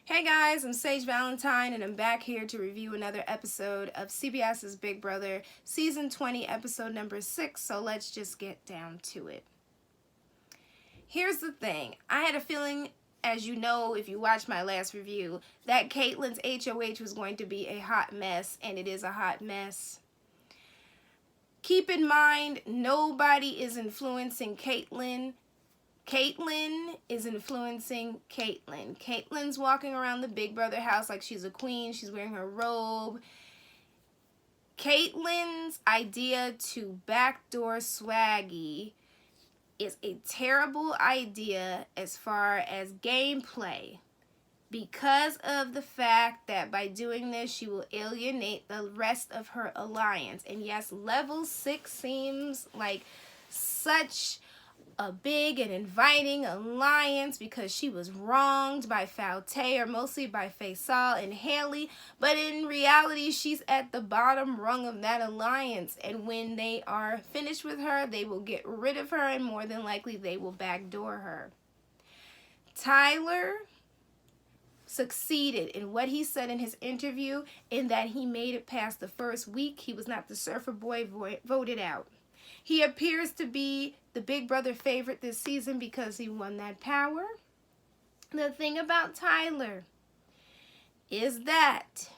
Hey guys, I'm Sage Valentine and I'm back here to review another episode of CBS's Big Brother Season 20, Episode number 6, so let's just get down to it. Here's the thing. I had a feeling, as you know if you watched my last review, that Kaitlyn's HOH was going to be a hot mess, and it is a hot mess. Keep in mind, nobody is influencing Kaitlyn. Kaitlyn is influencing Kaitlyn. Kaitlyn's walking around the Big Brother house like she's a queen. She's wearing her robe. Kaitlyn's idea to backdoor Swaggy is a terrible idea as far as gameplay, because of the fact that by doing this she will alienate the rest of her alliance. And yes, level 6 seems like such a big and inviting alliance because she was wronged by Fauteuil, or mostly by Faisal and Haley, but in reality she's at the bottom rung of that alliance, and when they are finished with her they will get rid of her, and more than likely they will backdoor her. Tyler succeeded in what he said in his interview, in that he made it past the first week. He was not the surfer boy voted out. He appears to be the Big Brother favorite this season because he won that power. The thing about Tyler is that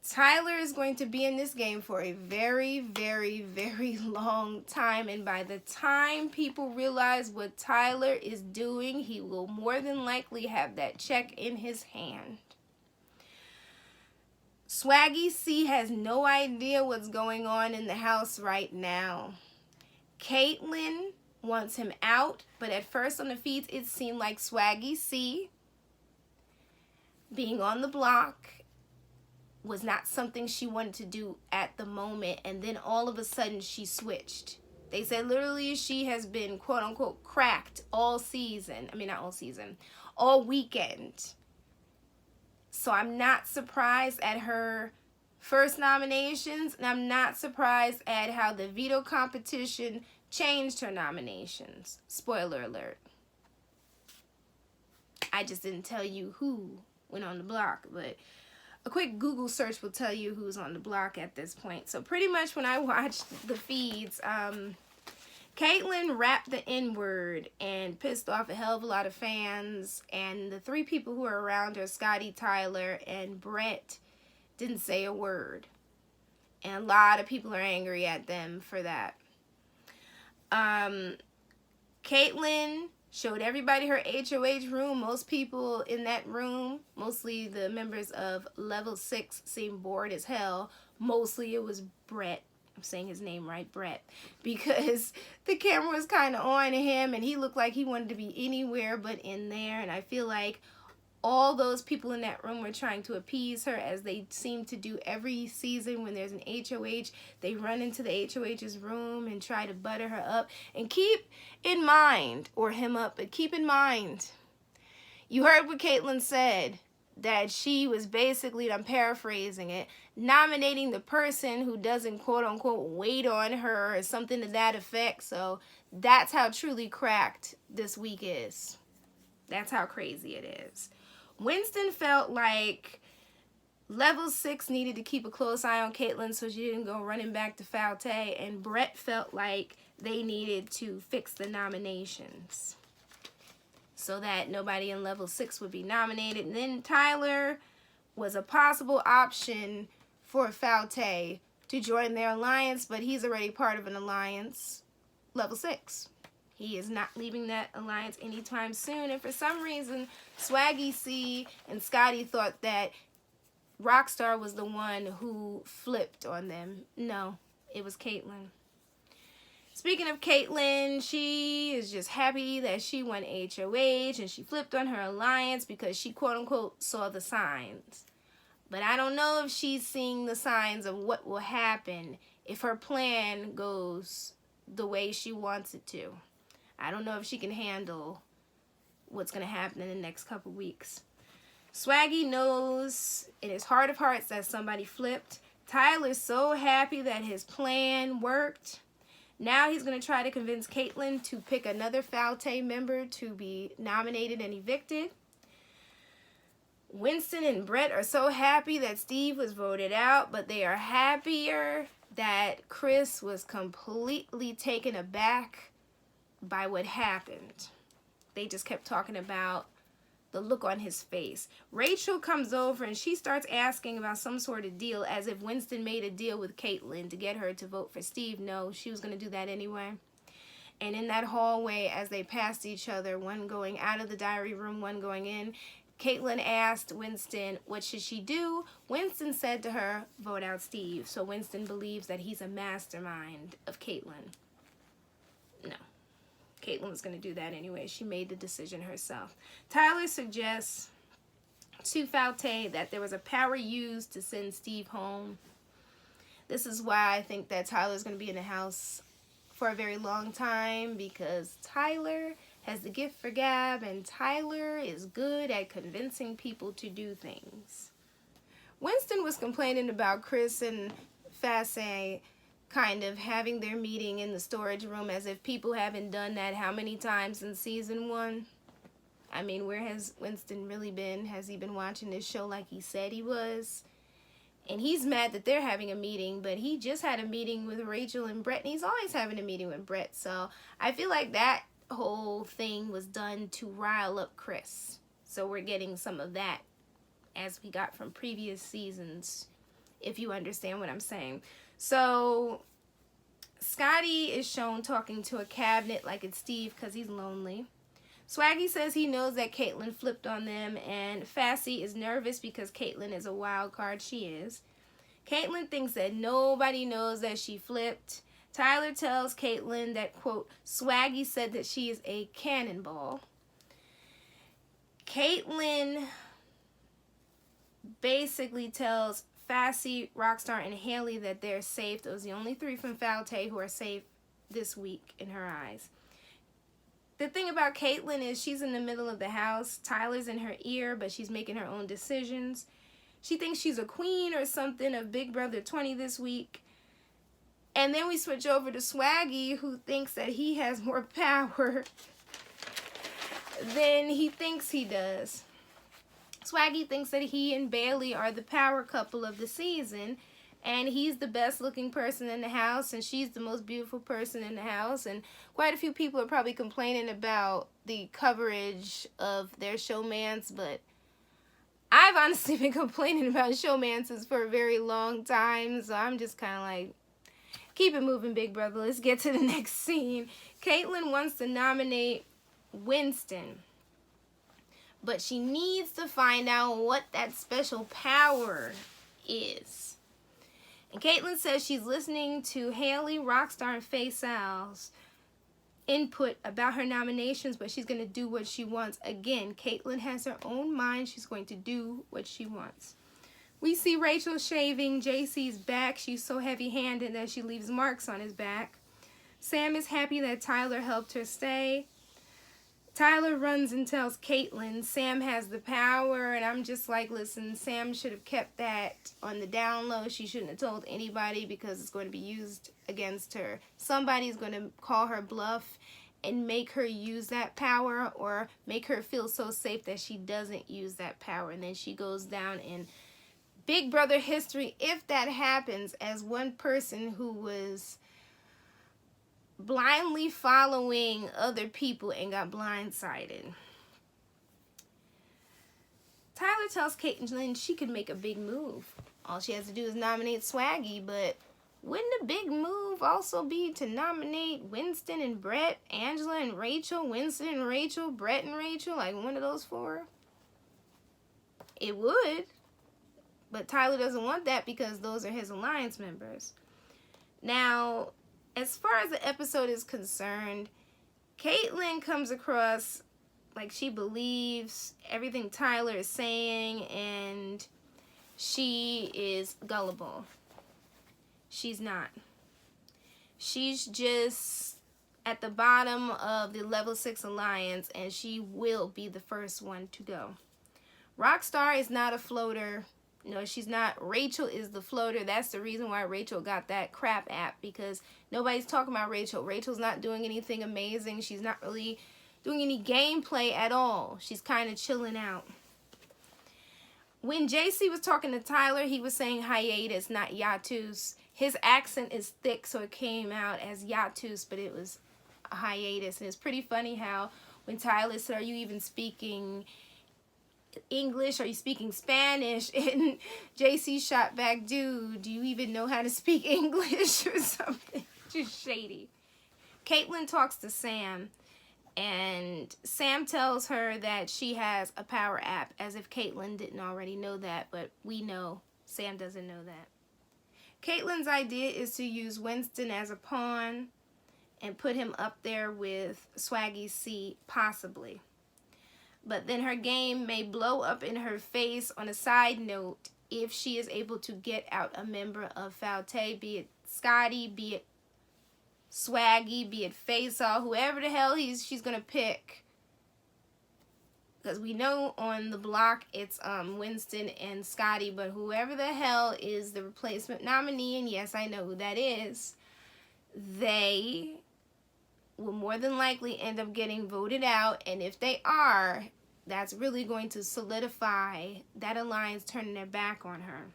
Tyler is going to be in this game for a very, very, very long time. And by the time people realize what Tyler is doing, he will more than likely have that check in his hand. Swaggy C has no idea what's going on in the house right now. Kaitlyn wants him out, but at first on the feeds it seemed like Swaggy C being on the block was not something she wanted to do at the moment, and then all of a sudden she switched. They said literally she has been quote unquote cracked all season. I mean, not all season, all weekend. So I'm not surprised at her first nominations, and I'm not surprised at how the veto competition changed her nominations. Spoiler alert. I just didn't tell you who went on the block, but a quick Google search will tell you who's on the block at this point. So pretty much when I watched the feeds, Kaitlyn rapped the N-word and pissed off a hell of a lot of fans, and the three people who are around her, Scotty, Tyler, and Brett, didn't say a word. And a lot of people are angry at them for that. Kaitlyn showed everybody her HOH room. Most people in that room, mostly the members of Level 6, seemed bored as hell. Mostly it was Brett. I'm saying his name right, Brett, because the camera was kind of on him and he looked like he wanted to be anywhere but in there. And I feel like all those people in that room were trying to appease her, as they seem to do every season when there's an HOH. They run into the HOH's room and try to butter her up. And keep in mind, or him up, but keep in mind, you heard what Kaitlyn said, that she was basically, I'm paraphrasing it, nominating the person who doesn't quote unquote wait on her, or something to that effect. So that's how truly cracked this week is. That's how crazy it is. Winston felt like Level 6 needed to keep a close eye on Kaitlyn so she didn't go running back to Fauteuil, and Brett felt like they needed to fix the nominations so that nobody in Level 6 would be nominated. And then Tyler was a possible option for Fauteuil to join their alliance, but he's already part of an alliance, Level 6. He is not leaving that alliance anytime soon. And for some reason, Swaggy C and Scotty thought that Rockstar was the one who flipped on them. No, it was Kaitlyn. Speaking of Kaitlyn, she is just happy that she won HOH and she flipped on her alliance because she quote-unquote saw the signs. But I don't know if she's seeing the signs of what will happen if her plan goes the way she wants it to. I don't know if she can handle what's going to happen in the next couple weeks. Swaggy knows in his heart of hearts that somebody flipped. Tyler's so happy that his plan worked. Now he's going to try to convince Kaitlyn to pick another Fauteuil member to be nominated and evicted. Winston and Brett are so happy that Steve was voted out, but they are happier that Chris was completely taken aback by what happened. They just kept talking about the look on his face. Rachel comes over and she starts asking about some sort of deal, as if Winston made a deal with Caitlyn to get her to vote for Steve. No, she was going to do that anyway. And in that hallway, as they passed each other, one going out of the diary room, one going in, Caitlyn asked Winston, what should she do? Winston said to her, vote out Steve. So Winston believes that he's a mastermind of Caitlyn. No. Caitlyn was going to do that anyway. She made the decision herself. Tyler suggests to Faute that there was a power used to send Steve home. This is why I think that Tyler's going to be in the house for a very long time, because Tyler has the gift for gab, and Tyler is good at convincing people to do things. Winston was complaining about Chris and Fasse kind of having their meeting in the storage room, as if people haven't done that how many times in season 1? I mean, where has Winston really been? Has he been watching this show like he said he was? And he's mad that they're having a meeting, but he just had a meeting with Rachel and Brett, and he's always having a meeting with Brett. So I feel like that whole thing was done to rile up Chris. So we're getting some of that as we got from previous seasons, if you understand what I'm saying. So Scotty is shown talking to a cabinet like it's Steve because he's lonely. Swaggy says he knows that Caitlyn flipped on them, and Fassy is nervous because Caitlyn is a wild card. She is. Caitlyn thinks that nobody knows that she flipped. Tyler tells Caitlyn that, quote, Swaggy said that she is a cannonball. Caitlyn basically tells Fassy, Rockstar, and Haley that they're safe. Those are the only 3 from Falte who are safe this week in her eyes. The thing about Caitlyn is she's in the middle of the house. Tyler's in her ear, but she's making her own decisions. She thinks she's a queen or something of Big Brother 20 this week. And then we switch over to Swaggy, who thinks that he has more power than he thinks he does. Swaggy thinks that he and Bailey are the power couple of the season, and he's the best looking person in the house, and she's the most beautiful person in the house. And quite a few people are probably complaining about the coverage of their showmance, but I've honestly been complaining about showmances for a very long time, so I'm just kind of like, keep it moving, Big Brother. Let's get to the next scene. Caitlyn wants to nominate Winston, but she needs to find out what that special power is. And Caitlyn says she's listening to Haley, Rockstar, and Faisal's input about her nominations, but she's going to do what she wants. Again, Caitlyn has her own mind. She's going to do what she wants. We see Rachel shaving JC's back. She's so heavy-handed that she leaves marks on his back. Sam is happy that Tyler helped her stay. Tyler runs and tells Caitlyn Sam has the power, and I'm just like, listen, Sam should have kept that on the down low. She shouldn't have told anybody because it's going to be used against her. Somebody's going to call her bluff and make her use that power, or make her feel so safe that she doesn't use that power, and then she goes down in Big Brother history, if that happens, as one person who was blindly following other people and got blindsided. Tyler tells Caitlyn she could make a big move. All she has to do is nominate Swaggy, but wouldn't a big move also be to nominate Winston and Brett, Angela and Rachel, Winston and Rachel, Brett and Rachel, like one of those 4? It would, but Tyler doesn't want that because those are his alliance members. Now, as far as the episode is concerned, Caitlyn comes across like she believes everything Tyler is saying, and she is gullible. She's not. She's just at the bottom of the level 6 alliance, and she will be the first one to go. Rockstar is not a floater. No, she's not. Rachel is the floater. That's the reason why Rachel got that crap app, because nobody's talking about Rachel. Rachel's not doing anything amazing. She's not really doing any gameplay at all. She's kind of chilling out. When JC was talking to Tyler, he was saying hiatus, not hiatus. His accent is thick, so it came out as hiatus, but it was a hiatus. And it's pretty funny how when Tyler said, are you even speaking English? Are you speaking Spanish? And JC shot back, dude, do you even know how to speak English or something? Just shady. Caitlyn talks to Sam, and Sam tells her that she has a power app, as if Caitlyn didn't already know that, but we know Sam doesn't know that. Caitlyn's idea is to use Winston as a pawn and put him up there with Swaggy C, possibly. But then her game may blow up in her face. On a side note, if she is able to get out a member of Falte, be it Scotty, be it Swaggy, be it Faisal, whoever the hell she's gonna pick, because we know on the block it's Winston and Scotty, but whoever the hell is the replacement nominee, and yes, I know who that is, they will more than likely end up getting voted out. And if they are, that's really going to solidify that alliance turning their back on her.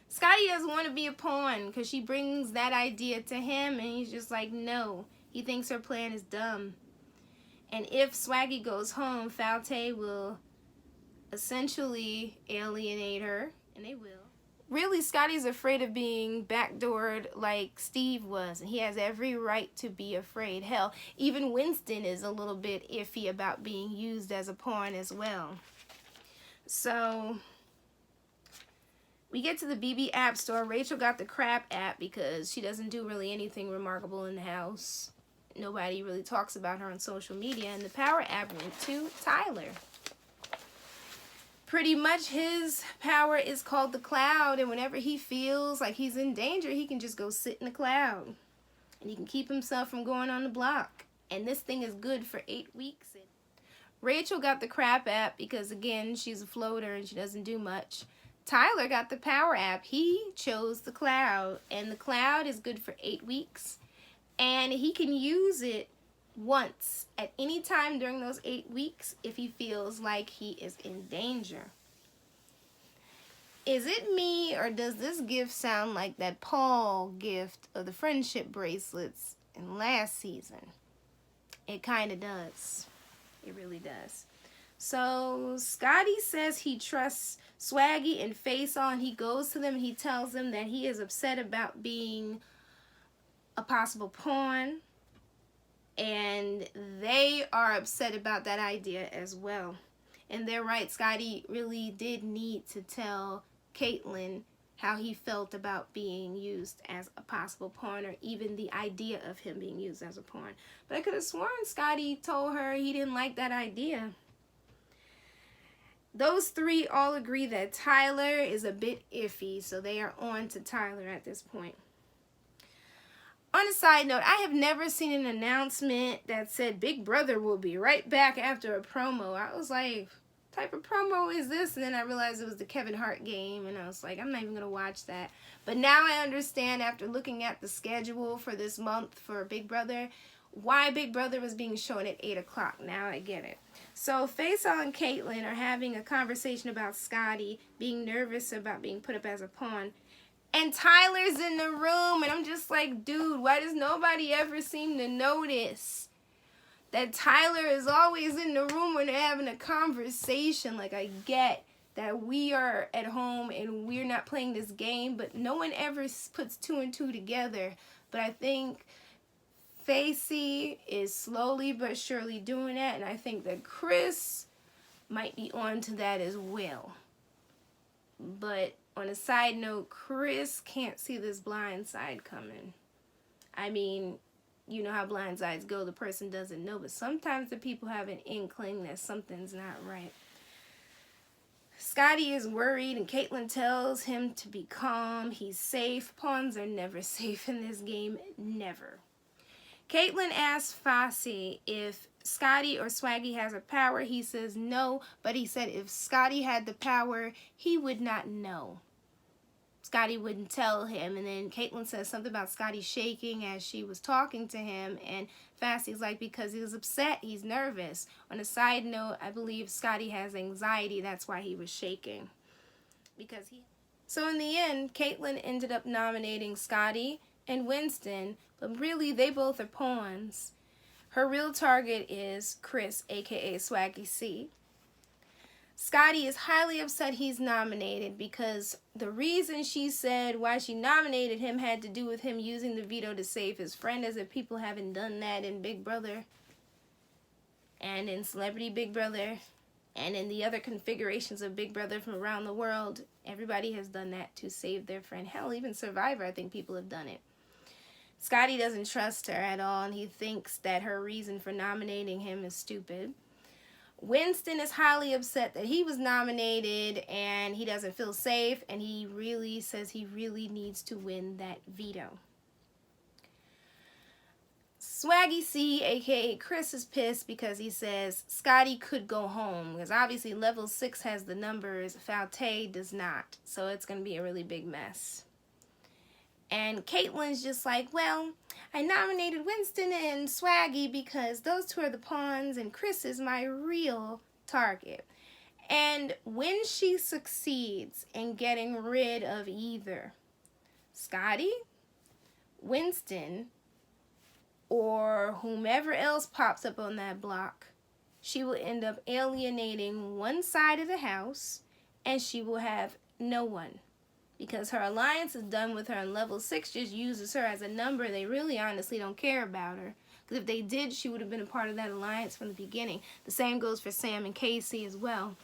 Scotty doesn't want to be a pawn because she brings that idea to him, and he's just like, no. He thinks her plan is dumb. And if Swaggy goes home, Falte will essentially alienate her, and they will. Really, Scotty's afraid of being backdoored like Steve was, and he has every right to be afraid. Hell, even Winston is a little bit iffy about being used as a pawn as well. So we get to the BB app store. Rachel got the crap app because she doesn't do really anything remarkable in the house. Nobody really talks about her on social media. And the power app went to Tyler. Pretty much his power is called the cloud. And whenever he feels like he's in danger, he can just go sit in the cloud. And he can keep himself from going on the block. And this thing is good for 8 weeks. Rachel got the crap app because, again, she's a floater and she doesn't do much. Tyler got the power app. He chose the cloud, and the cloud is good for 8 weeks, and he can use it once at any time during those 8 weeks if he feels like he is in danger. Is it me, or does this gift sound like that Paul gift of the friendship bracelets in last season? It kind of does. It really does. So Scotty says he trusts Swaggy and Faisal, and he goes to them and he tells them that he is upset about being a possible pawn, and they are upset about that idea as well. And they're right, Scotty really did need to tell Caitlyn how he felt about being used as a possible pawn, or even the idea of him being used as a pawn. But I could have sworn Scotty told her he didn't like that idea. Those three all agree that Tyler is a bit iffy, so they are on to Tyler at this point. On a side note, I have never seen an announcement that said Big Brother will be right back after a promo. I was like, what type of promo is this? And then I realized it was the Kevin Hart game, and I was like, I'm not even going to watch that. But now I understand, after looking at the schedule for this month for Big Brother, why Big Brother was being shown at 8 o'clock. Now I get it. So Faisal and Caitlyn are having a conversation about Scotty being nervous about being put up as a pawn. And Tyler's in the room, and I'm just like, dude, why does nobody ever seem to notice that Tyler is always in the room when they're having a conversation? Like, I get that we are at home and we're not playing this game, but no one ever puts 2 and 2 together. But I think Facey is slowly but surely doing that, and I think that Chris might be on to that as well. But on a side note, Chris can't see this blind side coming. I mean, you know how blind sides go, the person doesn't know, but sometimes the people have an inkling that something's not right. Scotty is worried, and Caitlyn tells him to be calm. He's safe. Pawns are never safe in this game. Never. Caitlyn asks Fossey if Scotty or Swaggy has a power. He says no, but he said if Scotty had the power, he would not know. Scotty wouldn't tell him, and then Caitlyn says something about Scotty shaking as she was talking to him, and Fasty's like, because he was upset, he's nervous. On a side note, I believe Scotty has anxiety, that's why he was shaking. So in the end, Caitlyn ended up nominating Scotty and Winston, but really they both are pawns. Her real target is Chris, aka Swaggy C. Scotty is highly upset he's nominated because the reason she said why she nominated him had to do with him using the veto to save his friend, as if people haven't done that in Big Brother and in Celebrity Big Brother and in the other configurations of Big Brother from around the world. Everybody has done that to save their friend. Hell, even Survivor, I think people have done it. Scotty doesn't trust her at all, and he thinks that her reason for nominating him is stupid. Winston is highly upset that he was nominated and he doesn't feel safe, and he really says he really needs to win that veto. Swaggy C, aka Chris, is pissed because he says Scotty could go home, because obviously level 6 has the numbers, Falte does not, so it's going to be a really big mess. And Caitlyn's just like, well, I nominated Winston and Swaggy because those two are the pawns and Chris is my real target. And when she succeeds in getting rid of either Scotty, Winston, or whomever else pops up on that block, she will end up alienating one side of the house and she will have no one. Because her alliance is done with her, and level 6 just uses her as a number. They really honestly don't care about her. Because if they did, she would have been a part of that alliance from the beginning. The same goes for Sam and Casey as well.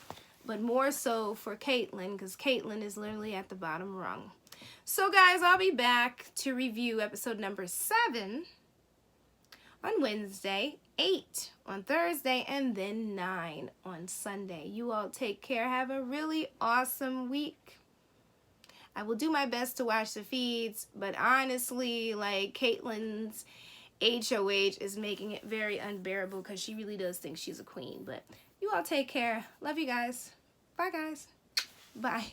But more so for Caitlyn, because Caitlyn is literally at the bottom rung. So guys, I'll be back to review episode number 7 on Wednesday, 8 on Thursday, and then 9 on Sunday. You all take care. Have a really awesome week. I will do my best to watch the feeds, but honestly, like, Caitlyn's HOH is making it very unbearable because she really does think she's a queen. But you all take care. Love you guys. Bye, guys. Bye.